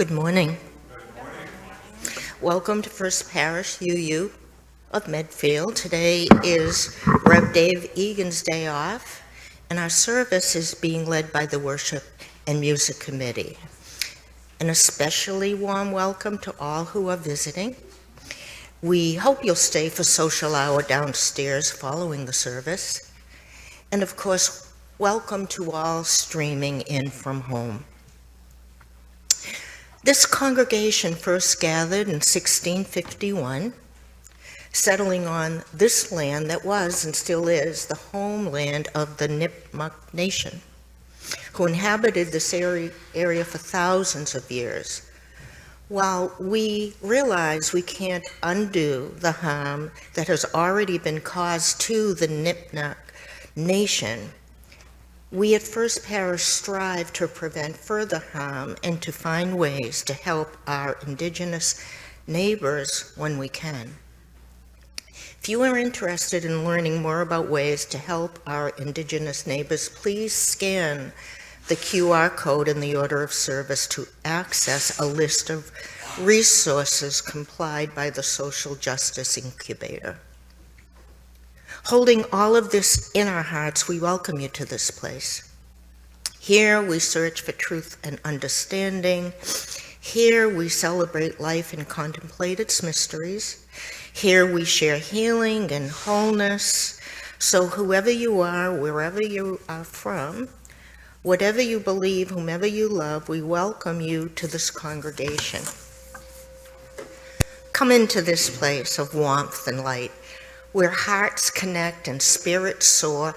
Good morning. Welcome to First Parish UU of Medfield. Today is Rev. Dave Egan's day off, and our service is being led by the Worship and Music Committee. An especially warm welcome to all who are visiting. We hope you'll stay for social hour downstairs following the service. And of course, welcome to all streaming in from home. This congregation first gathered in 1651, settling on this land that was and still is the homeland of the Nipmuc Nation, who inhabited this area for thousands of years. While we realize we can't undo the harm that has already been caused to the Nipmuc Nation, we at First Parish strive to prevent further harm and to find ways to help our Indigenous neighbors when we can. If you are interested in learning more about ways to help our Indigenous neighbors, please scan the QR code in the order of service to access a list of resources complied by the Social Justice Incubator. Holding all of this in our hearts, we welcome you to this place. Here we search for truth and understanding. Here we celebrate life and contemplate its mysteries. Here we share healing and wholeness. So whoever you are, wherever you are from, whatever you believe, whomever you love, we welcome you to this congregation. Come into this place of warmth and light, where hearts connect and spirits soar.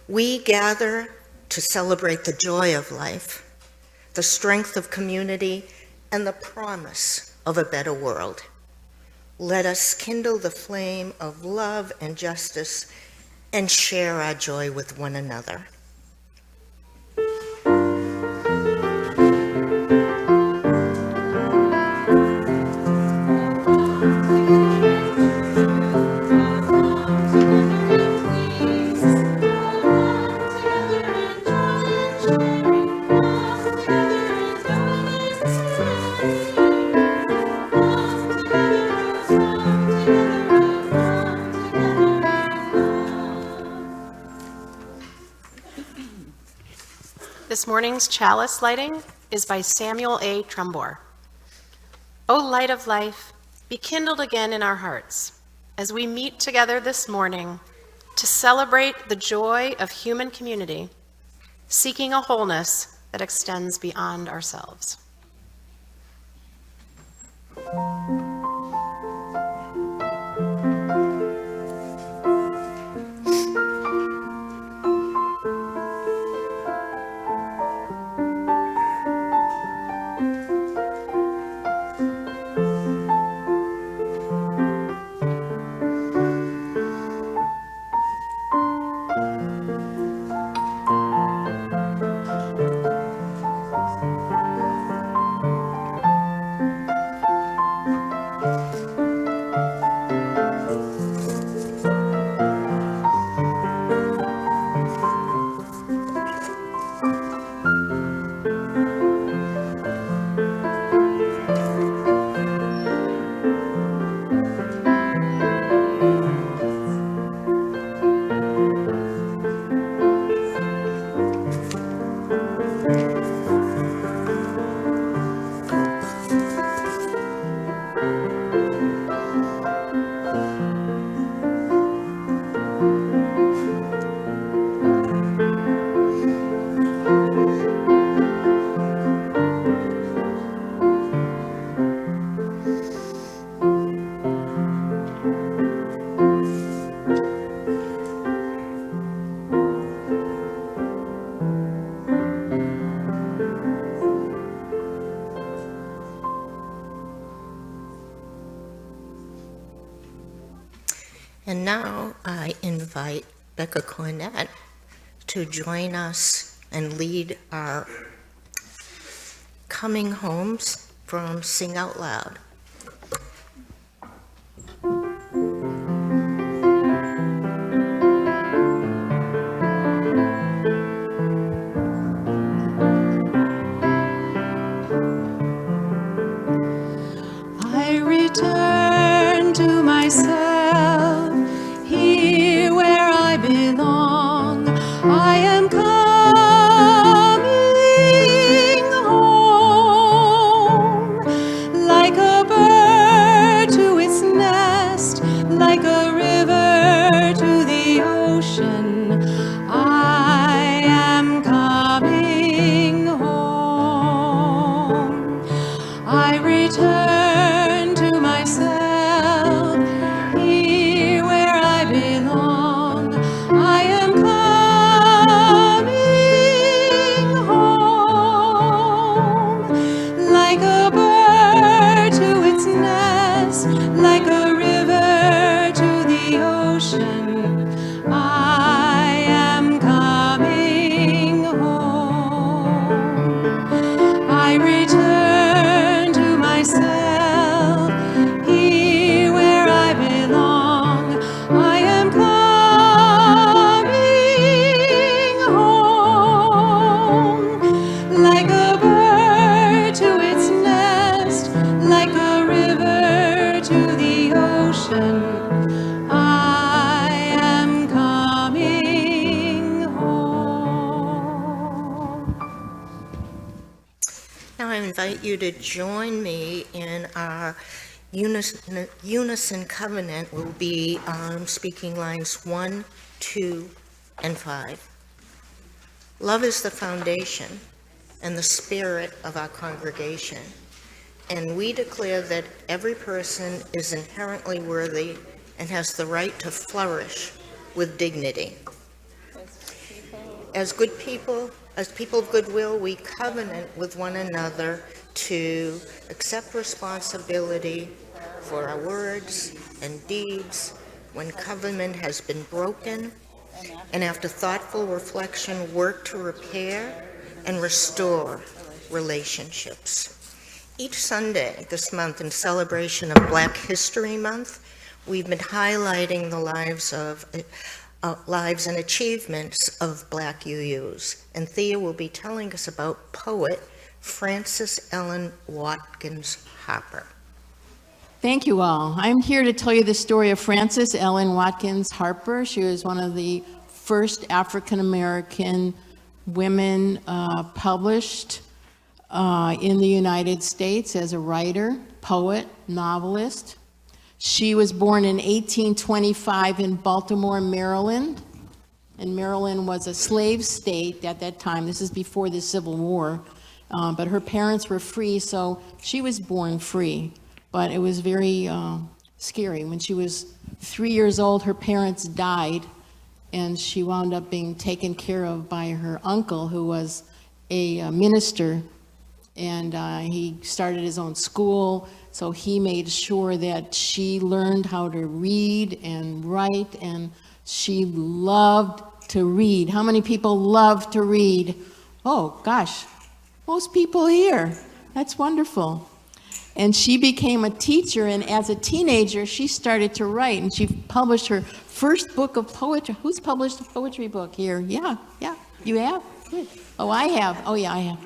We gather to celebrate the joy of life, the strength of community, and the promise of a better world. Let us kindle the flame of love and justice and share our joy with one another. This morning's chalice lighting is by Samuel A. Trumbore. O light of life, be kindled again in our hearts as we meet together this morning to celebrate the joy of human community, seeking a wholeness that extends beyond ourselves. And now I invite Becca Cornett to join us and lead our coming homes from Sing Out Loud. return to myself, here where I belong. I am coming home, like a bird to its nest, like a river to the ocean. I am coming home. I return to myself, here where I belong. I am coming home, like a bird to its nest, like a river to the ocean. I am coming home. Now I invite you to join me in our unison covenant. We'll be speaking lines 1, 2, and 5. Love is the foundation and the spirit of our congregation, and we declare that every person is inherently worthy and has the right to flourish with dignity. As good people, as people of goodwill, we covenant with one another to accept responsibility for our words and deeds when covenant has been broken, and after thoughtful reflection, work to repair and restore relationships. Each Sunday this month, in celebration of Black History Month, we've been highlighting the lives and achievements of Black UUs. And Thea will be telling us about poet Frances Ellen Watkins Harper. Thank you all. I'm here to tell you the story of Frances Ellen Watkins Harper. She was one of the first African American women published in the United States as a writer, poet, novelist. She was born in 1825 in Baltimore, Maryland, and Maryland was a slave state at that time. This is before the Civil War, but her parents were free, so she was born free. But it was very scary. When she was 3 years old, her parents died, and she wound up being taken care of by her uncle, who was a minister, and he started his own school. So he made sure that she learned how to read and write, and she loved to read. How many people love to read? Oh, gosh, most people here. That's wonderful. And she became a teacher, and as a teenager, she started to write, and she published her first book of poetry. Who's published a poetry book here? Yeah, you have? Good. Oh, I have. Oh, yeah, I have.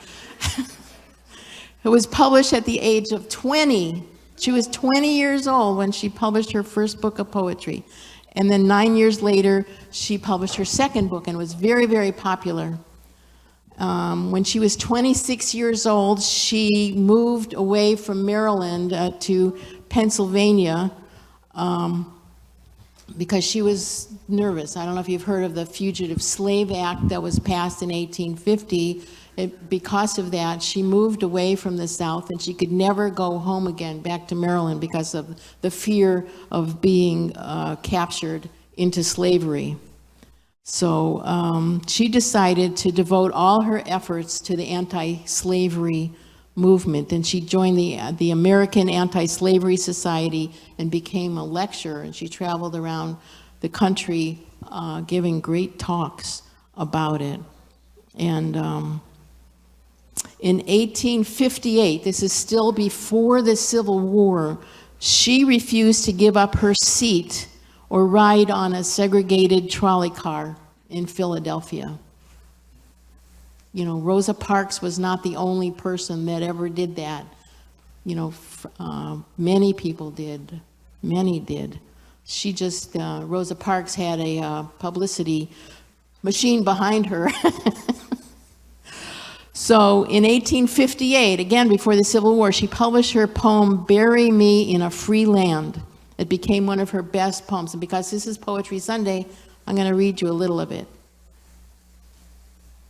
It was published at the age of 20. She was 20 years old when she published her first book of poetry. And then 9 years later, she published her second book, and it was very, very popular. When she was 26 years old, she moved away from Maryland to Pennsylvania because she was nervous. I don't know if you've heard of the Fugitive Slave Act that was passed in 1850. Because of that, she moved away from the South, and she could never go home again back to Maryland because of the fear of being captured into slavery. So she decided to devote all her efforts to the anti-slavery movement, and she joined the American Anti-Slavery Society and became a lecturer, and she traveled around the country giving great talks about it. And in 1858, this is still before the Civil War, she refused to give up her seat or ride on a segregated trolley car in Philadelphia. You know, Rosa Parks was not the only person that ever did that. You know, many people did. Many did. She just, Rosa Parks had a publicity machine behind her. So in 1858, again before the Civil War, she published her poem, "Bury Me in a Free Land." It became one of her best poems. And because this is Poetry Sunday, I'm going to read you a little of it.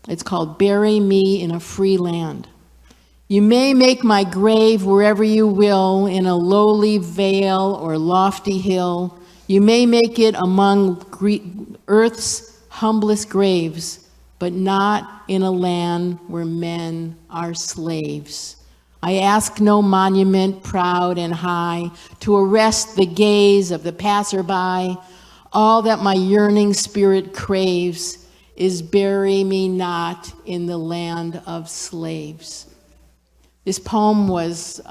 It's called "Bury Me in a Free Land." You may make my grave wherever you will, in a lowly vale or lofty hill. You may make it among earth's humblest graves, but not in a land where men are slaves. I ask no monument proud and high to arrest the gaze of the passerby. All that my yearning spirit craves is bury me not in the land of slaves. This poem was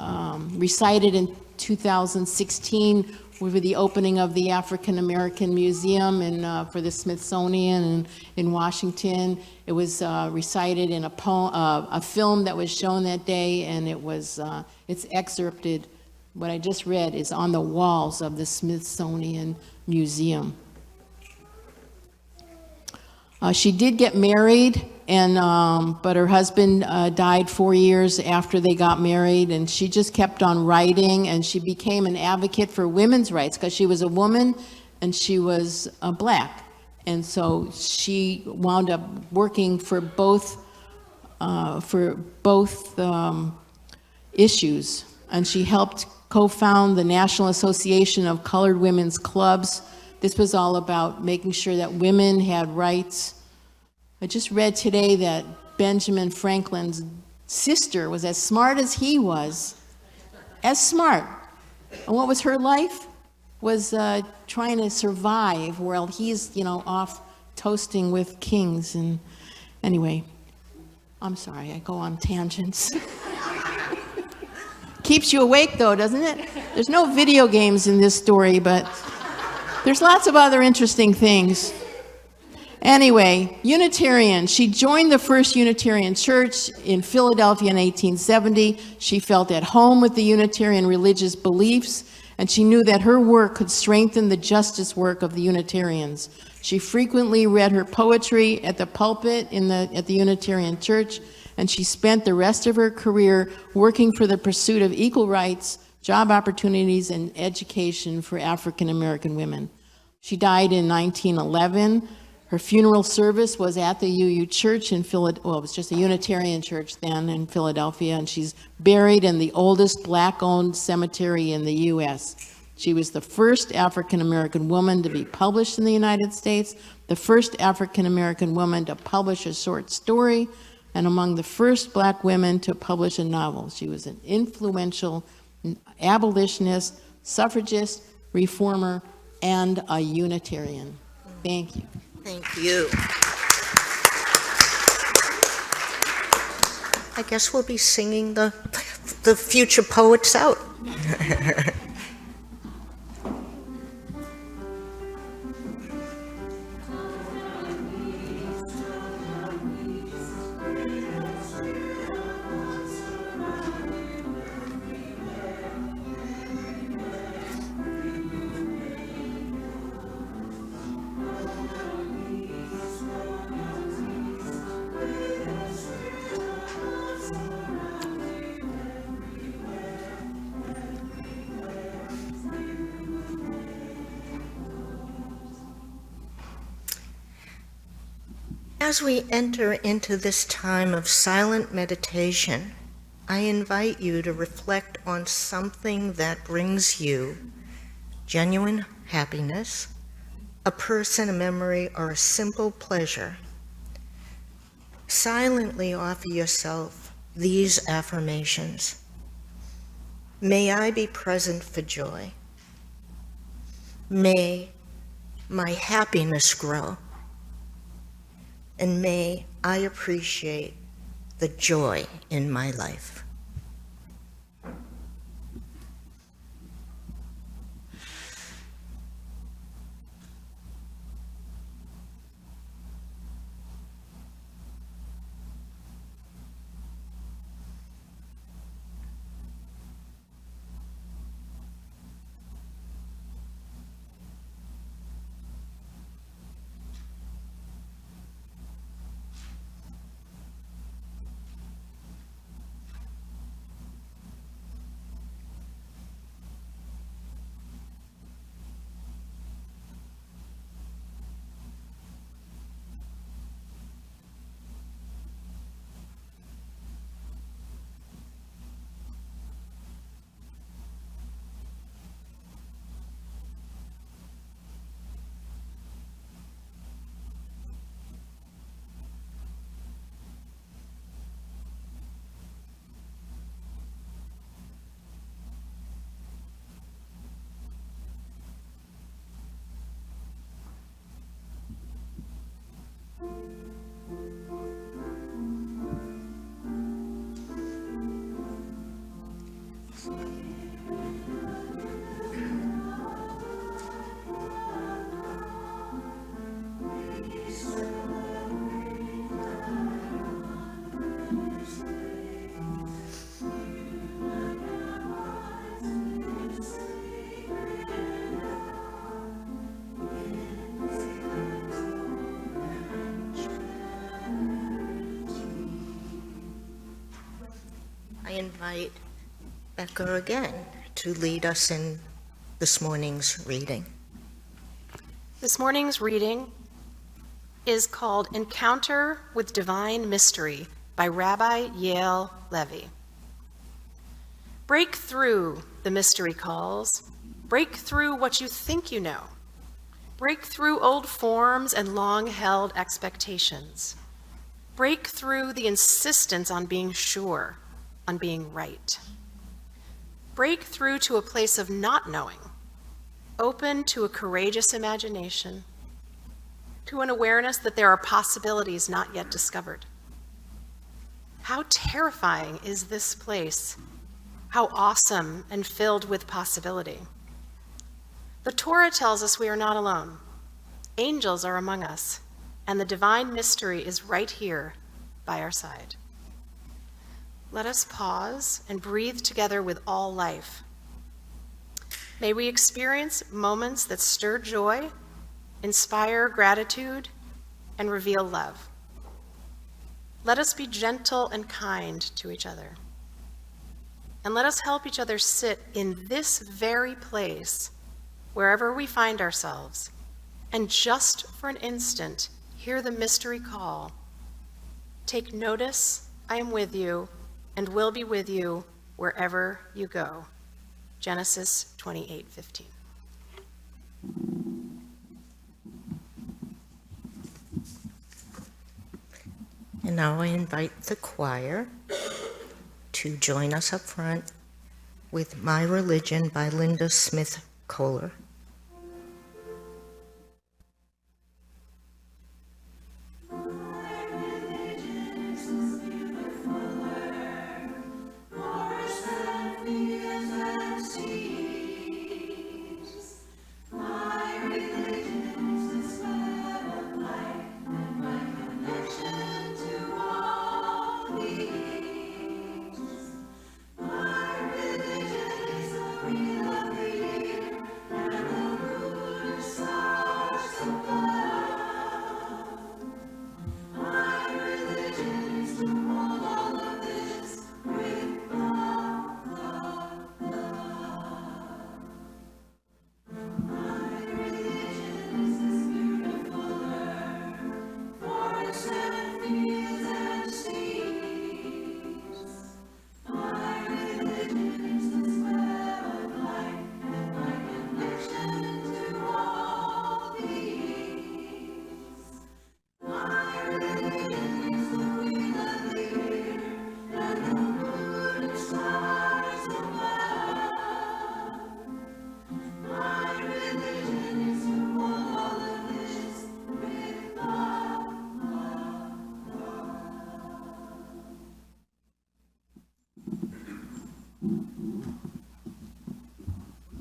recited in 2016 with the opening of the African American Museum for the Smithsonian in Washington. It was recited in a film that was shown that day, and it's excerpted. What I just read is on the walls of the Smithsonian Museum. She did get married, but her husband died 4 years after they got married, and she just kept on writing, and she became an advocate for women's rights because she was a woman and she was black. And so she wound up working for both issues, and she helped co-found the National Association of Colored Women's Clubs. This was all about making sure that women had rights. I just read today that Benjamin Franklin's sister was as smart as he was, as smart. And what was her life? Was trying to survive while he's, off toasting with kings. And anyway, I'm sorry, I go on tangents. Keeps you awake though, doesn't it? There's no video games in this story, but there's lots of other interesting things. Anyway, Unitarian. She joined the First Unitarian Church in Philadelphia in 1870. She felt at home with the Unitarian religious beliefs, and she knew that her work could strengthen the justice work of the Unitarians. She frequently read her poetry at the pulpit at the Unitarian Church, and she spent the rest of her career working for the pursuit of equal rights, job opportunities, and education for African American women. She died in 1911. Her funeral service was at the UU Church in Philadelphia. Well, it was just a Unitarian church then in Philadelphia, and she's buried in the oldest black-owned cemetery in the U.S. She was the first African-American woman to be published in the United States, the first African-American woman to publish a short story, and among the first black women to publish a novel. She was an influential abolitionist, suffragist, reformer, and a Unitarian. Thank you. Thank you. I guess we'll be singing the future poets out. As we enter into this time of silent meditation, I invite you to reflect on something that brings you genuine happiness, a person, a memory, or a simple pleasure. Silently offer yourself these affirmations. May I be present for joy. May my happiness grow. And may I appreciate the joy in my life. I invite Becca again to lead us in this morning's reading. This morning's reading is called Encounter with Divine Mystery by Rabbi Yael Levi. Break through, the mystery calls. Break through what you think you know. Break through old forms and long-held expectations. Break through the insistence on being sure, on being right. Break through to a place of not knowing, open to a courageous imagination, to an awareness that there are possibilities not yet discovered. How terrifying is this place? How awesome and filled with possibility. The Torah tells us we are not alone. Angels are among us, and the divine mystery is right here by our side. Let us pause and breathe together with all life. May we experience moments that stir joy, inspire gratitude, and reveal love. Let us be gentle and kind to each other. And let us help each other sit in this very place, wherever we find ourselves, and just for an instant, hear the mystery call. Take notice, I am with you, and will be with you wherever you go. Genesis 28:15. And now I invite the choir to join us up front with My Religion by Linda Smith Kohler.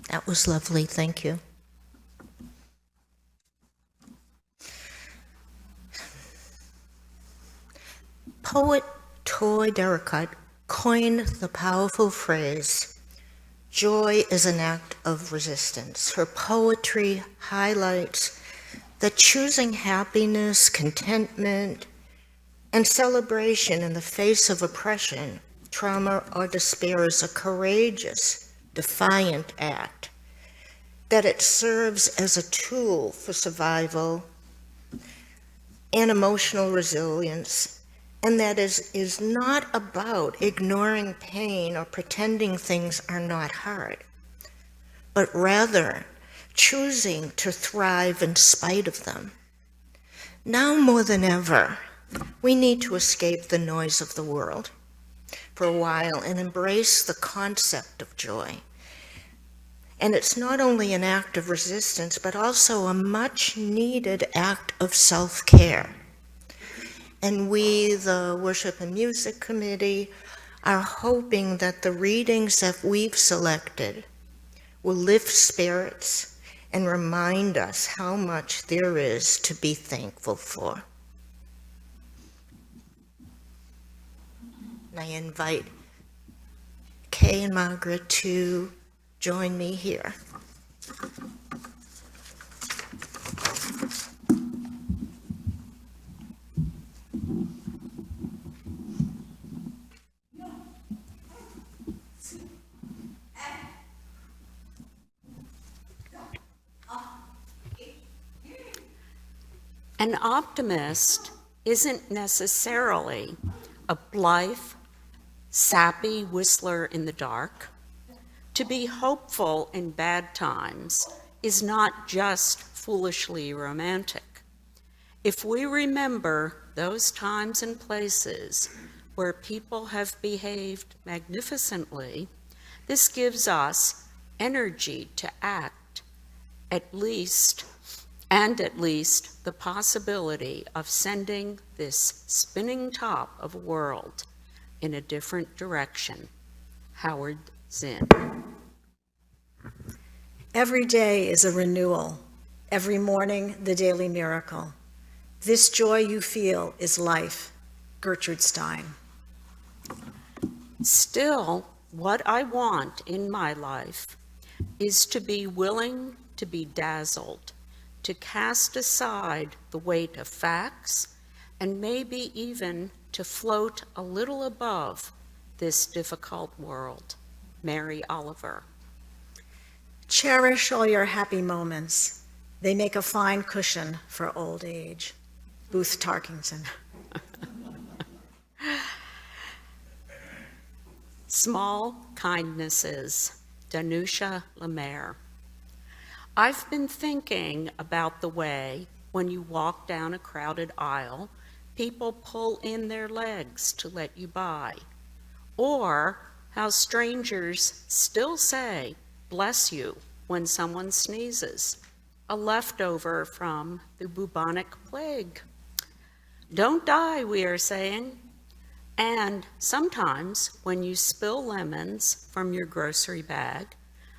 That was lovely, thank you. Poet Toy Derricotte coined the powerful phrase, "Joy is an act of resistance." Her poetry highlights that choosing happiness, contentment, and celebration in the face of oppression, trauma, or despair is a courageous, defiant act, that it serves as a tool for survival and emotional resilience, and that is not about ignoring pain or pretending things are not hard, but rather choosing to thrive in spite of them. Now more than ever, we need to escape the noise of the world for a while and embrace the concept of joy. And it's not only an act of resistance, but also a much needed act of self-care. And we, the Worship and Music Committee, are hoping that the readings that we've selected will lift spirits and remind us how much there is to be thankful for. And I invite Kay and Margaret to join me here. An optimist isn't necessarily a blithe, sappy whistler in the dark. To be hopeful in bad times is not just foolishly romantic. If we remember those times and places where people have behaved magnificently, this gives us energy to act, at least the possibility of sending this spinning top of a world in a different direction. Howard Zinn. Every day is a renewal. Every morning, the daily miracle. This joy you feel is life. Gertrude Stein. Still, what I want in my life is to be willing to be dazzled, to cast aside the weight of facts, and maybe even to float a little above this difficult world. Mary Oliver. Cherish all your happy moments. They make a fine cushion for old age. Booth Tarkington. Small kindnesses. Danusha Lemaire. I've been thinking about the way when you walk down a crowded aisle, people pull in their legs to let you by, or how strangers still say, "Bless you," when someone sneezes, a leftover from the bubonic plague. Don't die, we are saying. And sometimes when you spill lemons from your grocery bag,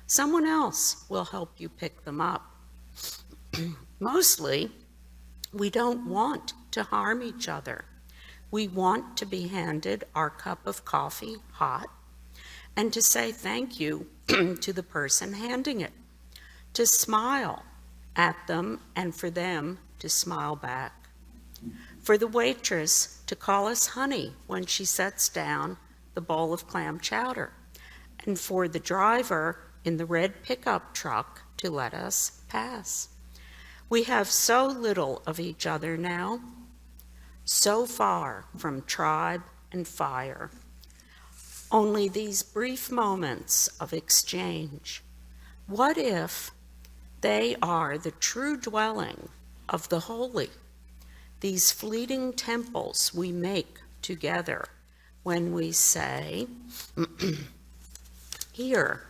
someone else will help you pick them up. Mostly, we don't want to harm each other. We want to be handed our cup of coffee hot and to say thank you to the person handing it, to smile at them and for them to smile back, for the waitress to call us honey when she sets down the bowl of clam chowder, and for the driver in the red pickup truck to let us pass. We have so little of each other now, so far from tribe and fire. Only these brief moments of exchange. What if they are the true dwelling of the holy, these fleeting temples we make together when we say, "Here,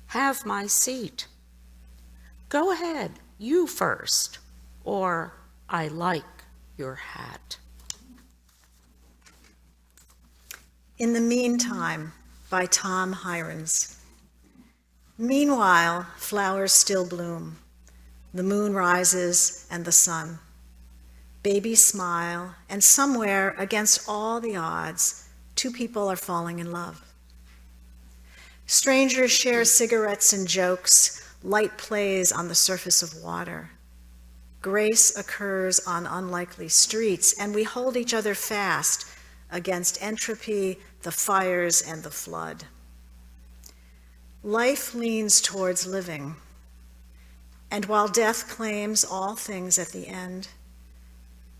have my seat. Go ahead, you first," or "I like your hat." In the Meantime, by Tom Hirons. Meanwhile, flowers still bloom. The moon rises and the sun. Babies smile, and somewhere, against all the odds, two people are falling in love. Strangers share cigarettes and jokes. Light plays on the surface of water. Grace occurs on unlikely streets, and we hold each other fast against entropy, the fires, and the flood. Life leans towards living, and while death claims all things at the end,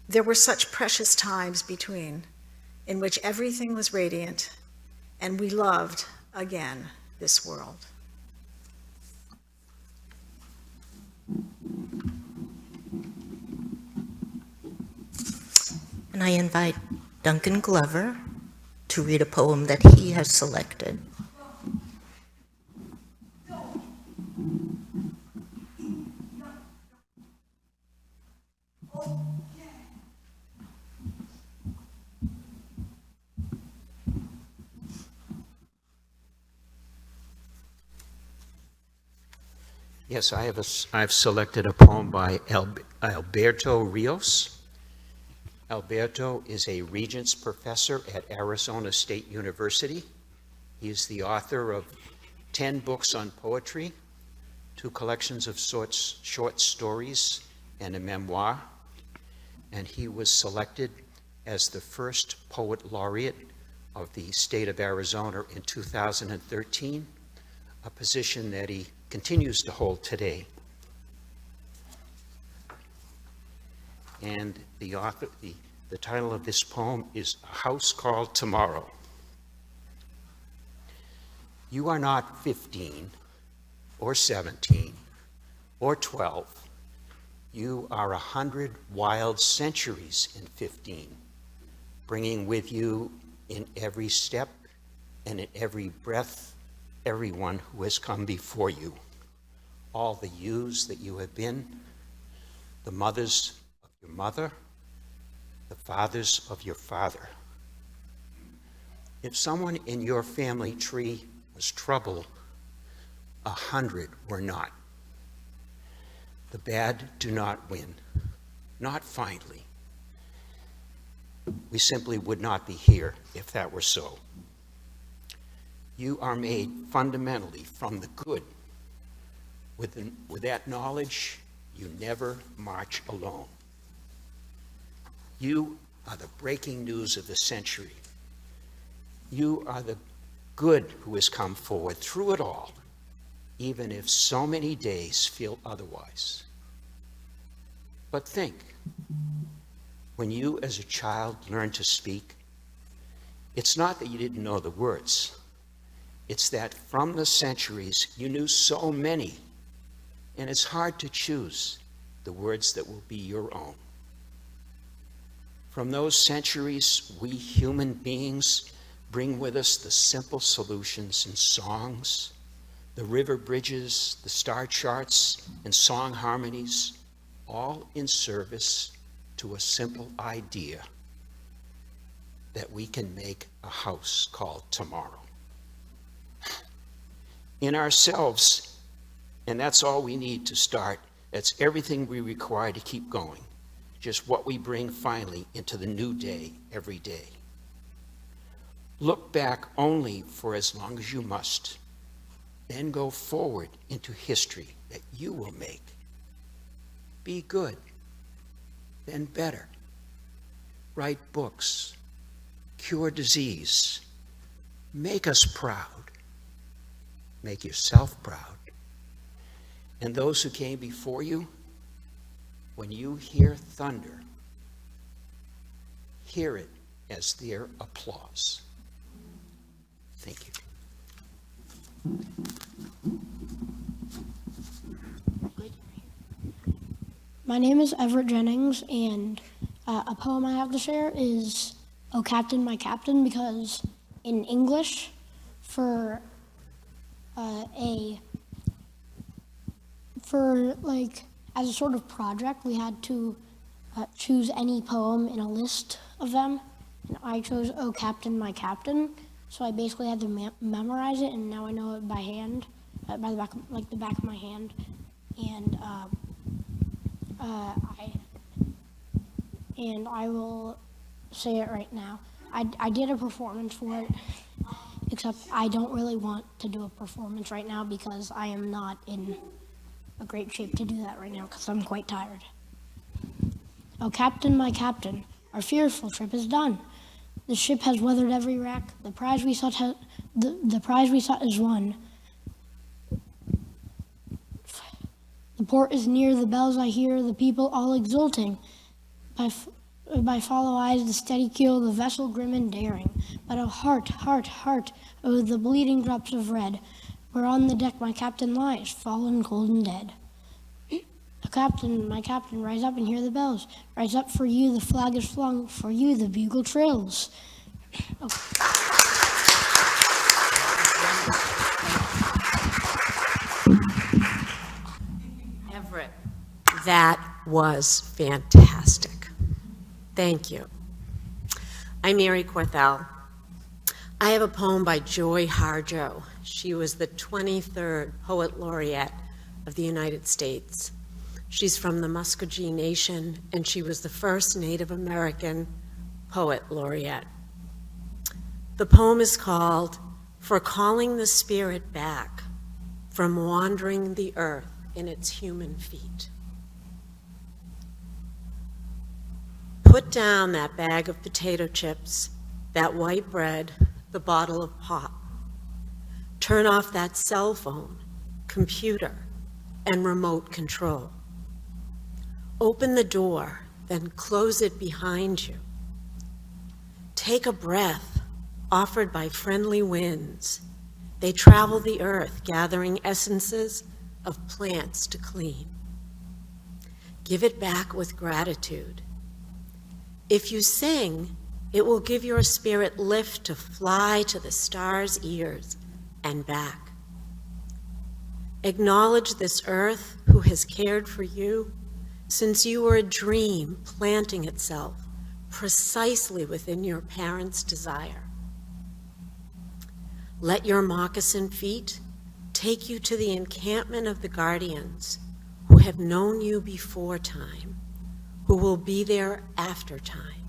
there were such precious times between in which everything was radiant, and we loved again this world. And I invite Duncan Glover to read a poem that he has selected. Yes, I've selected a poem by Alberto Rios. Alberto is a Regents Professor at Arizona State University. He is the author of 10 books on poetry, 2 collections of short stories, and a memoir. And he was selected as the first poet laureate of the state of Arizona in 2013, a position that he continues to hold today. And the title of this poem is A House Called Tomorrow. You are not 15 or 17 or 12. You are 100 wild centuries in 15, bringing with you in every step and in every breath everyone who has come before you, all the yous that you have been, the mothers of your mother, the fathers of your father. If someone in your family tree was trouble, 100 were not. The bad do not win, not finally. We simply would not be here if that were so. You are made fundamentally from the good. With that knowledge, you never march alone. You are the breaking news of the century. You are the good who has come forward through it all, even if so many days feel otherwise. But think, when you as a child learned to speak, it's not that you didn't know the words. It's that from the centuries, you knew so many, and it's hard to choose the words that will be your own. From those centuries, we human beings bring with us the simple solutions in songs, the river bridges, the star charts, and song harmonies, all in service to a simple idea that we can make a house called tomorrow. In ourselves, and that's all we need to start. That's everything we require to keep going. Just what we bring finally into the new day every day. Look back only for as long as you must. Then go forward into history that you will make. Be good, then better. Write books, cure disease, make us proud. Make yourself proud. And those who came before you, when you hear thunder, hear it as their applause. Thank you. My name is Everett Jennings, and a poem I have to share is "Oh Captain, My Captain," because in English, as a sort of project, we had to choose any poem in a list of them, and I chose "Oh Captain, My Captain," so I basically had to memorize it, and now I know it by hand, by the back of my hand, and I will say it right now. I did a performance for it, except I don't really want to do a performance right now because I am not in a great shape to do that right now because I'm quite tired. Oh Captain, my Captain, our fearful trip is done. The ship has weathered every wreck. The prize we sought is won. The port is near, the bells I hear, the people all exulting. By follow eyes, the steady keel, the vessel grim and daring. But oh heart, heart, heart, oh the bleeding drops of red, where on the deck my captain lies, fallen cold and dead. Oh Captain, my Captain, rise up and hear the bells. Rise up, for you the flag is flung, for you the bugle trills. Oh. Everett, that was fantastic. Thank you. I'm Mary Corthell. I have a poem by Joy Harjo. She was the 23rd Poet Laureate of the United States. She's from the Muskogee Nation, and she was the first Native American poet laureate. The poem is called "For Calling the Spirit Back from Wandering the Earth in Its Human Feet." Put down that bag of potato chips, that white bread, the bottle of pop. Turn off that cell phone, computer, and remote control. Open the door, then close it behind you. Take a breath offered by friendly winds. They travel the earth, gathering essences of plants to clean. Give it back with gratitude. If you sing, it will give your spirit lift to fly to the stars' ears and back. Acknowledge this earth who has cared for you since you were a dream planting itself precisely within your parents' desire. Let your moccasin feet take you to the encampment of the guardians who have known you before time, who will be there after time.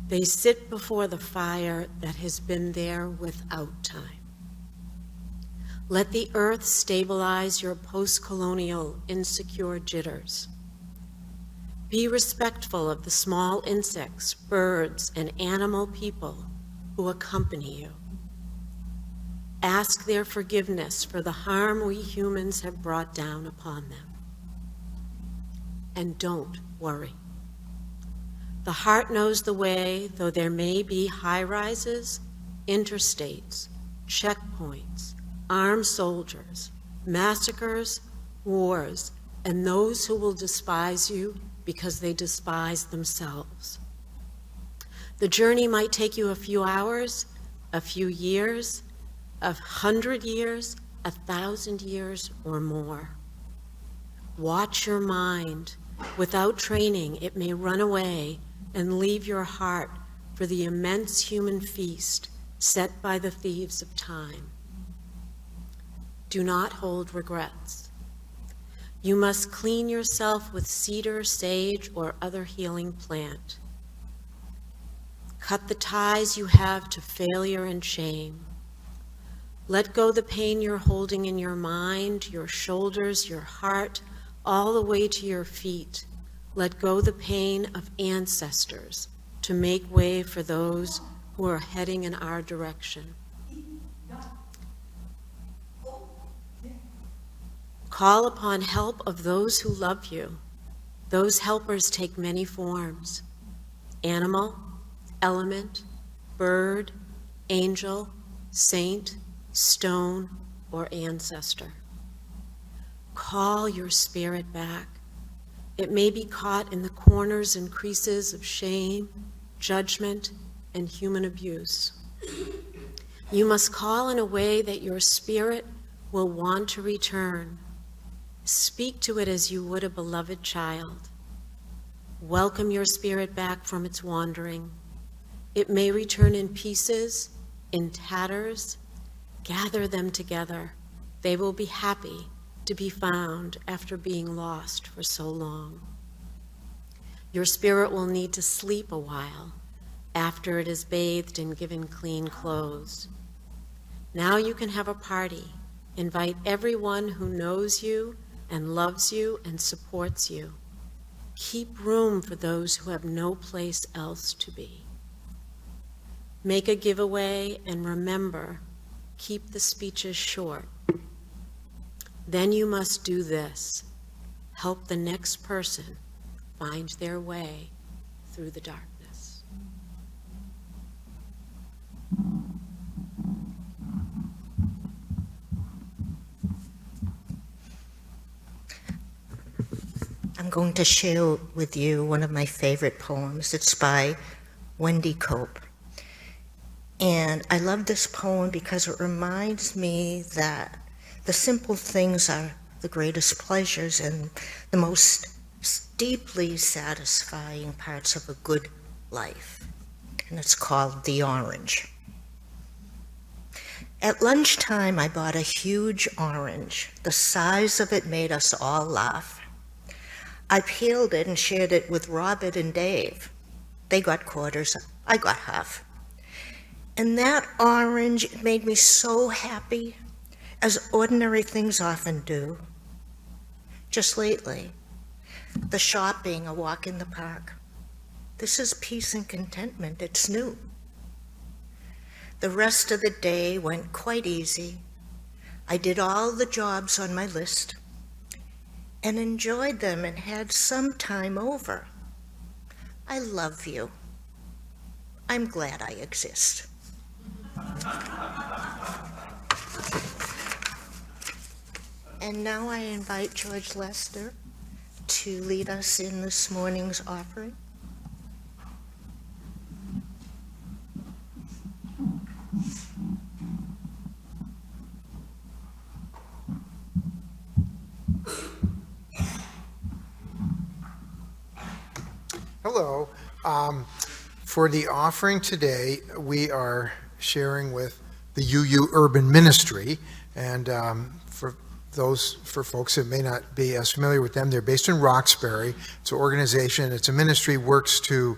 They sit before the fire that has been there without time. Let the earth stabilize your post-colonial insecure jitters. Be respectful of the small insects, birds, and animal people who accompany you. Ask their forgiveness for the harm we humans have brought down upon them. And don't worry. The heart knows the way, though there may be high-rises, interstates, checkpoints, armed soldiers, massacres, wars, and those who will despise you because they despise themselves. The journey might take you a few hours, a few years, 100 years, 1,000 years, or more. Watch your mind. Without training, it may run away and leave your heart for the immense human feast set by the thieves of time. Do not hold regrets. You must clean yourself with cedar, sage, or other healing plant. Cut the ties you have to failure and shame. Let go the pain you're holding in your mind, your shoulders, your heart, all the way to your feet. Let go the pain of ancestors to make way for those who are heading in our direction. Call upon help of those who love you. Those helpers take many forms: animal, element, bird, angel, saint, stone, or ancestor. Call your spirit back. It may be caught in the corners and creases of shame, judgment, and human abuse. You must call in a way that your spirit will want to return. Speak to it as you would a beloved child. Welcome your spirit back from its wandering. It may return in pieces, in tatters. Gather them together. They will be happy to be found after being lost for so long. Your spirit will need to sleep a while after it is bathed and given clean clothes. Now you can have a party. Invite everyone who knows you and loves you and supports you. Keep room for those who have no place else to be. Make a giveaway and remember, keep the speeches short. Then you must do this: help the next person find their way through the darkness. I'm going to share with you one of my favorite poems. It's by Wendy Cope. And I love this poem because it reminds me that the simple things are the greatest pleasures and the most deeply satisfying parts of a good life. And it's called The Orange. At lunchtime, I bought a huge orange. The size of it made us all laugh. I peeled it and shared it with Robert and Dave. They got quarters, I got half. And that orange made me so happy, as ordinary things often do. Just lately, the shopping, a walk in the park. This is peace and contentment, it's new. The rest of the day went quite easy. I did all the jobs on my list and enjoyed them and had some time over. I love you. I'm glad I exist. And now I invite George Lester to lead us in this morning's offering. Hello. For the offering today, we are sharing with the UU Urban Ministry, and for folks that may not be as familiar with them, they're based in Roxbury. It's an organization, it's a ministry, the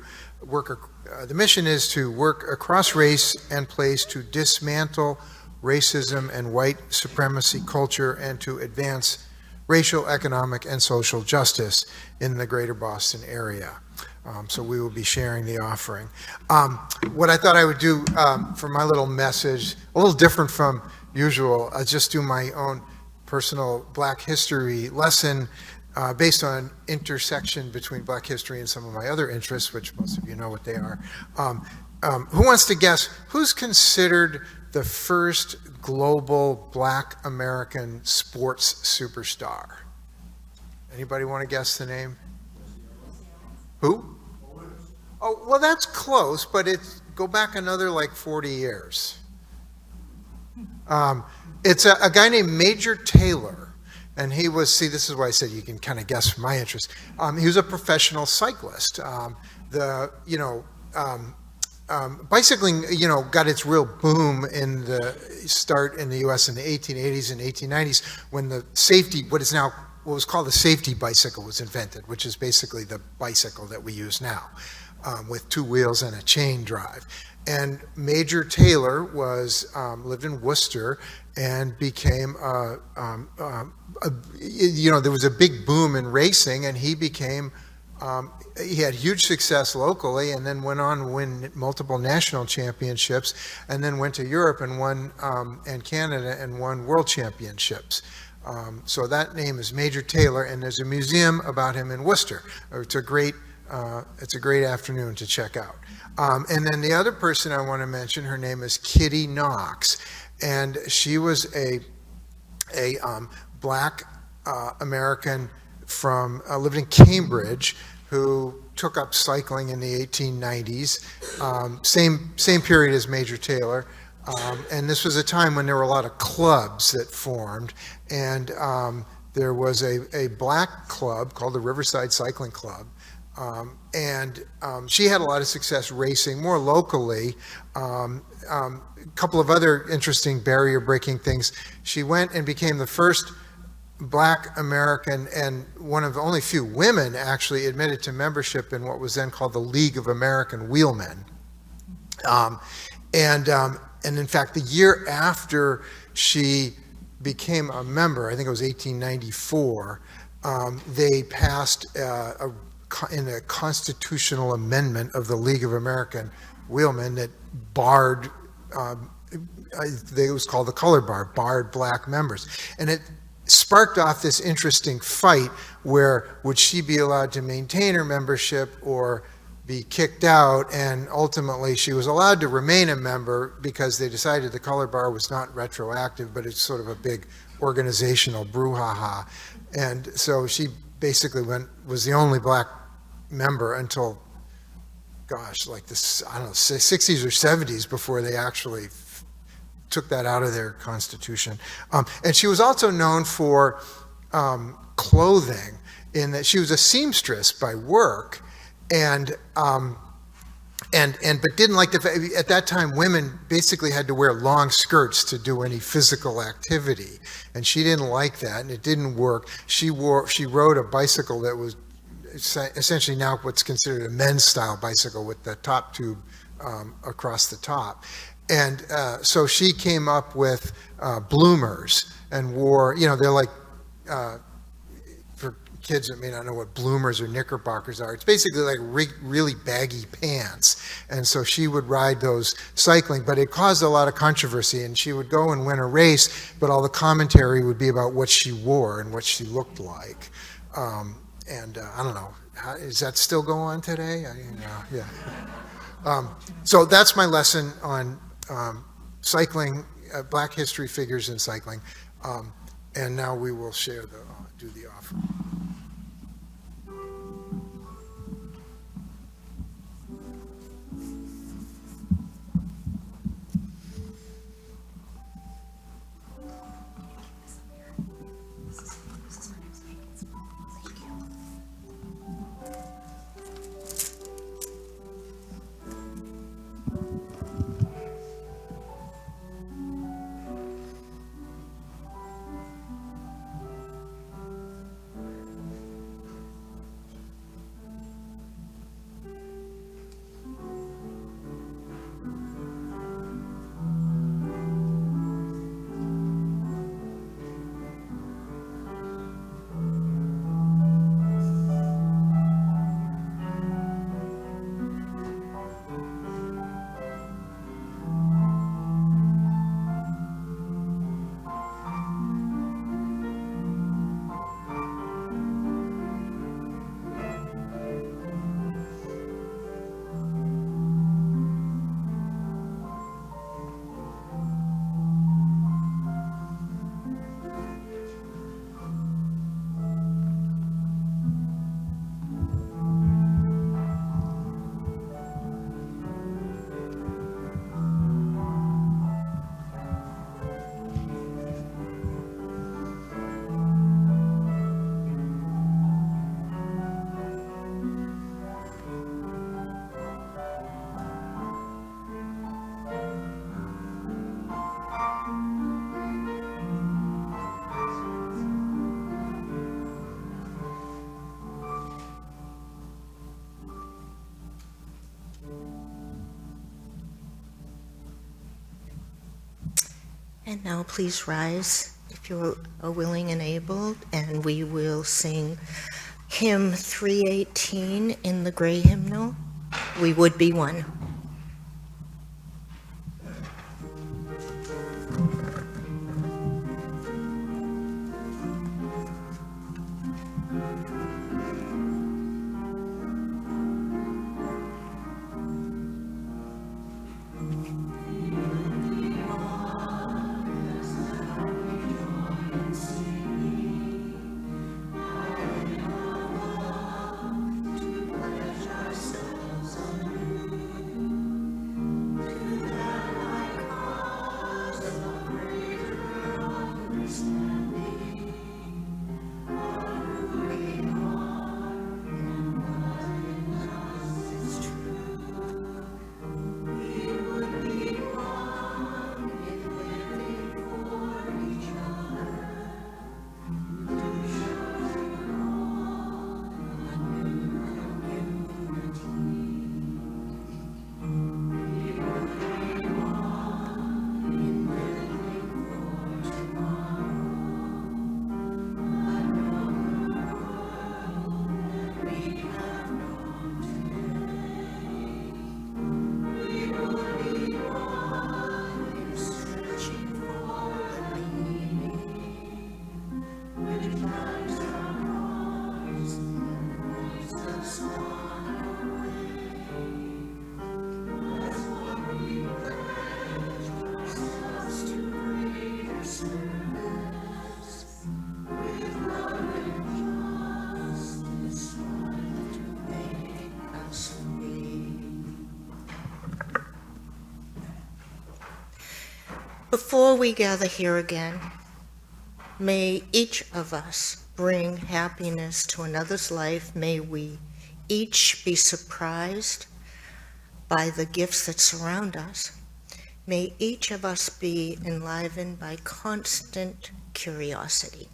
mission is to work across race and place to dismantle racism and white supremacy culture and to advance racial, economic, and social justice in the greater Boston area. So we will be sharing the offering. What I thought I would do for my little message, a little different from usual, I'll just do my own personal Black history lesson based on intersection between Black history and some of my other interests, which most of you know what they are. Who wants to guess who's considered the first global Black American sports superstar? Anybody want to guess the name? Who? Oh, well, that's close, but go back another like 40 years. It's a guy named Major Taylor, and he was, see, this is why I said you can kind of guess from my interest. He was a professional cyclist. Bicycling, got its real boom in the start in the U.S. in the 1880s and 1890s when what was called the safety bicycle was invented, which is basically the bicycle that we use now, with two wheels and a chain drive. And Major Taylor lived in Worcester and became there was a big boom in racing, and he became he had huge success locally, and then went on to win multiple national championships, and then went to Europe and won and Canada and won world championships. So that name is Major Taylor, and there's a museum about him in Worcester. It's a great afternoon to check out. And then the other person I want to mention, her name is Kitty Knox, and she was a Black American lived in Cambridge, who took up cycling in the 1890s, same period as Major Taylor. And this was a time when there were a lot of clubs that formed, and there was a Black club called the Riverside Cycling Club, and she had a lot of success racing more locally. A couple of other interesting barrier-breaking things. She went and became the first Black American and one of the only few women actually admitted to membership in what was then called the League of American Wheelmen. And in fact, the year after she became a member, I think it was 1894, they passed in a constitutional amendment of the League of American Wheelmen that barred, it was called the color bar, barred Black members. And it sparked off this interesting fight where would she be allowed to maintain her membership or be kicked out, and ultimately she was allowed to remain a member because they decided the color bar was not retroactive, but it's sort of a big organizational brouhaha. And so she basically was the only Black member until, gosh, like this, I don't know, 60s or 70s before they actually took that out of their constitution. And she was also known for clothing, in that she was a seamstress by work, and but didn't like the fact, at that time, women basically had to wear long skirts to do any physical activity, and she didn't like that, and it didn't work. She rode a bicycle that was essentially now what's considered a men's style bicycle with the top tube across the top. And so she came up with bloomers and wore, they're like, for kids that may not know what bloomers or knickerbockers are, it's basically like really baggy pants. And so she would ride those cycling, but it caused a lot of controversy, and she would go and win a race, but all the commentary would be about what she wore and what she looked like. I don't know, does that still go on today? Yeah. So that's my lesson on cycling, Black history figures in cycling. And now we will do the offering. And now please rise if you are willing and able, and we will sing hymn 318 in the gray hymnal, We Would Be One. Before we gather here again, may each of us bring happiness to another's life. May we each be surprised by the gifts that surround us, may each of us be enlivened by constant curiosity.